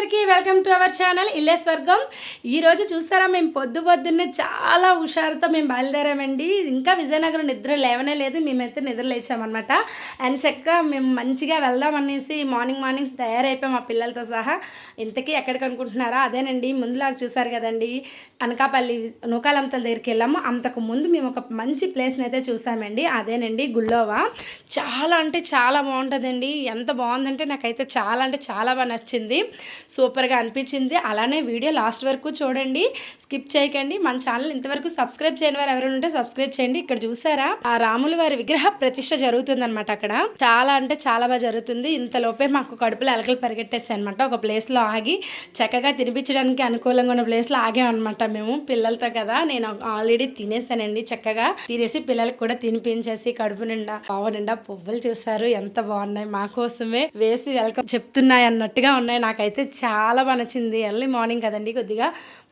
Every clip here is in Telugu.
అందరికీ వెల్కమ్ టు అవర్ ఛానల్ ఇల్లే స్వర్గం. ఈరోజు చూసారా, మేము పొద్దున్నే చాలా హుషారుతో మేము బయలుదేరామండి. ఇంకా విజయనగరం నిద్ర లేవనే లేదు, మేమైతే నిద్ర లేచామన్నమాట. అండ్ చక్కగా మేము మంచిగా వెళ్దాం అనేసి మార్నింగ్ తయారైపోయాం మా పిల్లలతో సహా. ఇంతకీ ఎక్కడికి అనుకుంటున్నారా? అదేనండి, ముందులాగా చూసారు కదండి, అనకాపల్లి నూకాలంతల దగ్గరికి వెళ్ళాము. అంతకు ముందు మేము ఒక మంచి ప్లేస్ని అయితే చూసామండి, అదేనండి గుళ్ళోవా. చాలా అంటే చాలా బాగుంటుందండి. ఎంత బాగుందంటే నాకైతే చాలా బాగా నచ్చింది, సూపర్గా అనిపించింది. అలానే వీడియో లాస్ట్ వరకు చూడండి, స్కిప్ చేయకండి. మన ఛానల్ ఇంతవరకు సబ్స్క్రైబ్ చేయని వారు ఎవరైనా ఉంటే సబ్స్క్రైబ్ చేయండి. ఇక్కడ చూసారా, ఆ రాముల వారి విగ్రహ ప్రతిష్ట జరుగుతుంది అనమాట. అక్కడ చాలా అంటే చాలా బాగా జరుగుతుంది. ఇంతలోపే మాకు కడుపులో ఎలకలు పరిగెట్టేస్తాయి అనమాట. ఒక ప్లేస్లో ఆగి చక్కగా తినిపించడానికి అనుకూలంగా ఉన్న ప్లేస్లో ఆగామన్నమాట మేము పిల్లలతో కదా. నేను ఆల్రెడీ తినేసానండి, చక్కగా తినేసి పిల్లలకు కూడా తినిపించేసి కడుపు నిండా పువ్వులు చూసారు ఎంత బాగున్నాయి, మా కోసమే వేసి వెల్కమ్ చెప్తున్నాయి అన్నట్టుగా ఉన్నాయి. నాకైతే చాలా బాగా నచ్చింది. ఎర్లీ మార్నింగ్ కదండి, కొద్దిగా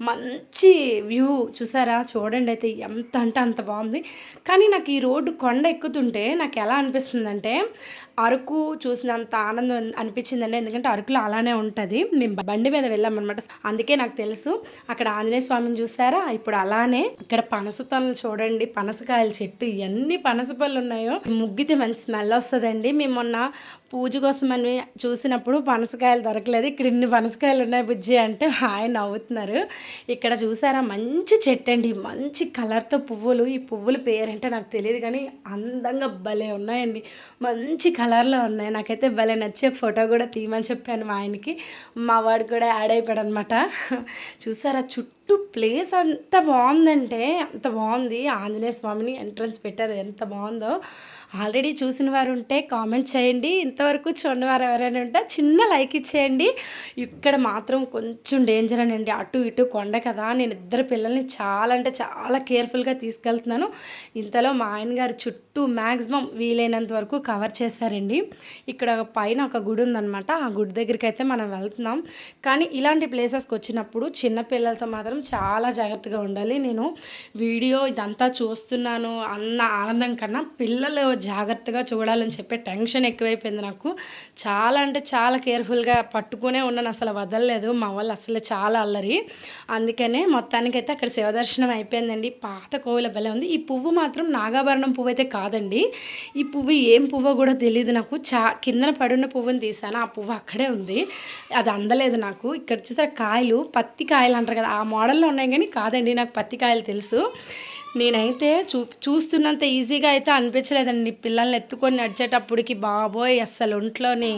మంచి వ్యూ చూసారా, చూడండి. అయితే ఎంత అంటే అంత బాగుంది. కానీ నాకు ఈ రోడ్డు కొండ ఎక్కుతుంటే నాకు ఎలా అనిపిస్తుందంటే అరకు చూసినంత ఆనందం అనిపించిందండి. ఎందుకంటే అరకులో అలానే ఉంటుంది. మేము బండి మీద వెళ్ళామన్నమాట, అందుకే నాకు తెలుసు. అక్కడ ఆంజనేయ స్వామిని చూసారా, ఇప్పుడు అలానే ఇక్కడ పనసతోనలు చూడండి, పనసకాయల చెట్టు, ఎన్ని పనస పళ్ళు ఉన్నాయో. ముగ్గితే మంచి స్మెల్ వస్తుందండి. మేము మొన్న పూజ కోసం అని చూసినప్పుడు పనసకాయలు దొరకలేదు. ఇక్కడ ఇన్ని పనసకాయలు ఉన్నాయి బుజ్జి అంటే ఆయన నవ్వుతున్నారు. ఇక్కడ చూసారా, మంచి చెట్టు అండి, మంచి కలర్తో పువ్వులు. ఈ పువ్వుల పేరంటే నాకు తెలియదు కానీ అందంగా భలే ఉన్నాయండి, మంచి కలర్లో ఉన్నాయి. నాకైతే భలే నచ్చి ఒక ఫోటో కూడా తీయమని చెప్పాను మా ఆయనకి. మా వాడు కూడా యాడ్ అయిపోయాడు అనమాట. చూసారా, చుట్టూ ప్లేస్ అంత బాగుందంటే అంత బాగుంది. ఆంజనేయ స్వామిని ఎంట్రన్స్ పెట్టారు, ఎంత బాగుందో. ఆల్రెడీ చూసిన వారు ఉంటే కామెంట్ చేయండి, ఇంతవరకు చూడని వారు ఎవరైనా ఉంటే చిన్న లైక్ ఇచ్చేయండి. ఇక్కడ మాత్రం కొంచెం డేంజర్ అనండి, అటు ఇటు కొండ కదా. నేను ఇద్దరు పిల్లల్ని చాలా అంటే చాలా కేర్ఫుల్గా తీసుకెళ్తున్నాను. ఇంతలో మా ఆయన గారు చుట్టూ మ్యాక్సిమం వీలైనంత వరకు కవర్ చేశారండి. ఇక్కడ పైన ఒక గుడి ఉందన్నమాట, ఆ గుడి దగ్గరికి అయితే మనం వెళ్తున్నాం. కానీ ఇలాంటి ప్లేసెస్కి వచ్చినప్పుడు చిన్న పిల్లలతో మాత్రం చాలా జాగ్రత్తగా ఉండాలి. నేను వీడియో ఇదంతా చూస్తున్నాను అన్న ఆనందం కన్నా పిల్లలు జాగ్రత్తగా చూడాలని చెప్పే టెన్షన్ ఎక్కువైపోయింది నాకు. చాలా అంటే చాలా కేర్ఫుల్గా పట్టుకునే ఉన్నాను, అసలు వదలలేదు. మా వాళ్ళు అసలు చాలా అల్లరి. అందుకనే మొత్తానికైతే అక్కడ శివదర్శనం అయిపోయిందండి. పాత కోవిల భలే ఉంది. ఈ పువ్వు మాత్రం నాగాభరణం పువ్వు అయితే కాదండి. ఈ పువ్వు ఏం పువ్వు కూడా తెలియదు నాకు. కిందన పడున్న పువ్వుని తీసాను, ఆ పువ్వు అక్కడే ఉంది, అది అందలేదు నాకు. ఇక్కడ చూసారు కాయలు, పత్తి కాయలు అంటారు కదా, ఆ మోడల్లో ఉన్నాయి కానీ కాదండి, నాకు పత్తి కాయలు తెలుసు. నేనైతే చూస్తున్నంత ఈజీగా అయితే అనిపించలేదండి. పిల్లల్ని ఎత్తుకొని నడిచేటప్పటికి బాబోయ్ అస్సలు ఒంట్లోని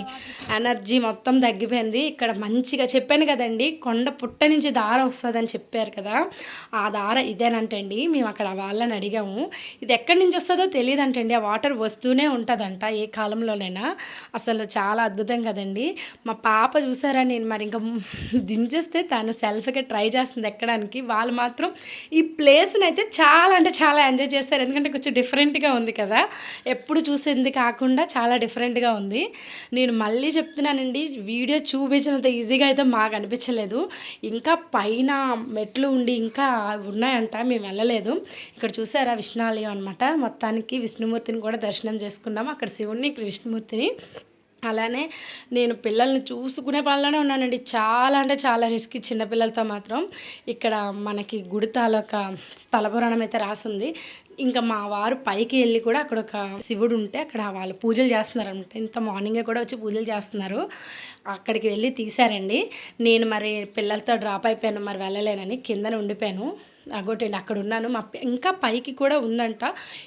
ఎనర్జీ మొత్తం తగ్గిపోయింది. ఇక్కడ మంచిగా చెప్పాను కదండి, కొండ పుట్ట నుంచి దార వస్తుందని చెప్పారు కదా, ఆ దార ఇదేనంటండి. మేము అక్కడ వాళ్ళని అడిగాము, ఇది ఎక్కడి నుంచి వస్తుందో తెలియదంటండి. ఆ వాటర్ వస్తూనే ఉంటుందంట ఏ కాలంలోనైనా. అసలు చాలా అద్భుతం కదండి. మా పాప చూసారా, నేను మరి ఇంకా దించేస్తే తను సెల్ఫ్గా ట్రై చేస్తుంది ఎక్కడానికి. వాళ్ళు మాత్రం ఈ ప్లేస్ని అయితే చాలా అంటే చాలా ఎంజాయ్ చేస్తారు. ఎందుకంటే కొంచెం డిఫరెంట్గా ఉంది కదా, ఎప్పుడు చూసింది కాకుండా చాలా డిఫరెంట్గా ఉంది. నేను మళ్ళీ చెప్తున్నానండి, వీడియో చూపించినంత ఈజీగా అయితే మాకు అనిపించలేదు. ఇంకా పైన మెట్లు ఉండి ఇంకా ఉన్నాయంట, మేము వెళ్ళలేదు. ఇక్కడ చూసారా విష్ణాలయం అనమాట. మొత్తానికి విష్ణుమూర్తిని కూడా దర్శనం చేసుకున్నాము. అక్కడ శివుణ్ణి, ఇక్కడ విష్ణుమూర్తిని. అలానే నేను పిల్లల్ని చూసుకునే పనిలోనే ఉన్నానండి. చాలా అంటే చాలా రిస్క్ చిన్నపిల్లలతో మాత్రం. ఇక్కడ మనకి గుడి తాలూకా స్థల పురాణం అయితే రాసుంది. ఇంకా మా వారు పైకి వెళ్ళి కూడా అక్కడ ఒక శివుడు ఉంటే అక్కడ వాళ్ళు పూజలు చేస్తున్నారు అనమాట. ఇంత మార్నింగే కూడా వచ్చి పూజలు చేస్తున్నారు. అక్కడికి వెళ్ళి తీశారండి. నేను మరి పిల్లలతో డ్రాప్ అయిపోయాను, మరి వెళ్ళలేనని కిందన ఉండిపోయాను. అగోటండి అక్కడ ఉన్నాను. ఇంకా పైకి కూడా ఉందంట,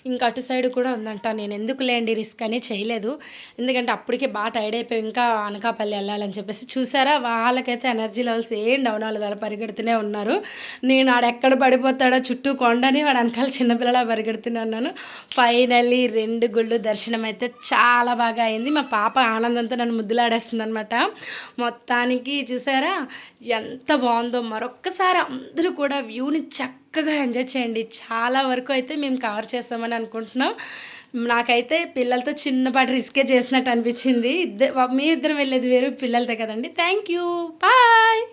ఇంకా అటు సైడ్ కూడా ఉందంట. నేను ఎందుకు లేండి రిస్క్ అని చేయలేదు, ఎందుకంటే అప్పటికే బాగా టైర్డ్ అయిపోయి ఇంకా అనకాపల్లి వెళ్ళాలని చెప్పేసి. చూసారా, వాళ్ళకైతే ఎనర్జీ లెవెల్స్ ఏం డౌన్ అవ్వలేదు, అలా పరిగెడుతూనే ఉన్నారు. నేను ఆడెక్కడ పడిపోతాడో చుట్టూ కొండని వాడు వెనకాల చిన్నపిల్లలా పరిగెడుతూనే ఉన్నాను. ఫైనల్లీ 2 గుళ్ళు దర్శనం అయితే చాలా బాగా అయింది. మా పాప ఆనందంతో నన్ను ముద్దులాడేస్తుంది అనమాట. మొత్తానికి చూసారా ఎంత బాగుందో. మరొక్కసారి అందరూ కూడా వ్యూని చక్కగా ఎంజాయ్ చేయండి. చాలా వరకు అయితే మేము కవర్ చేస్తామని అనుకుంటున్నాం. నాకైతే పిల్లలతో చిన్నపాటి రిస్కే చేసినట్టు అనిపించింది. మీ ఇద్దరం వెళ్ళేది వేరు, పిల్లలతో కదండి. Thank you, bye.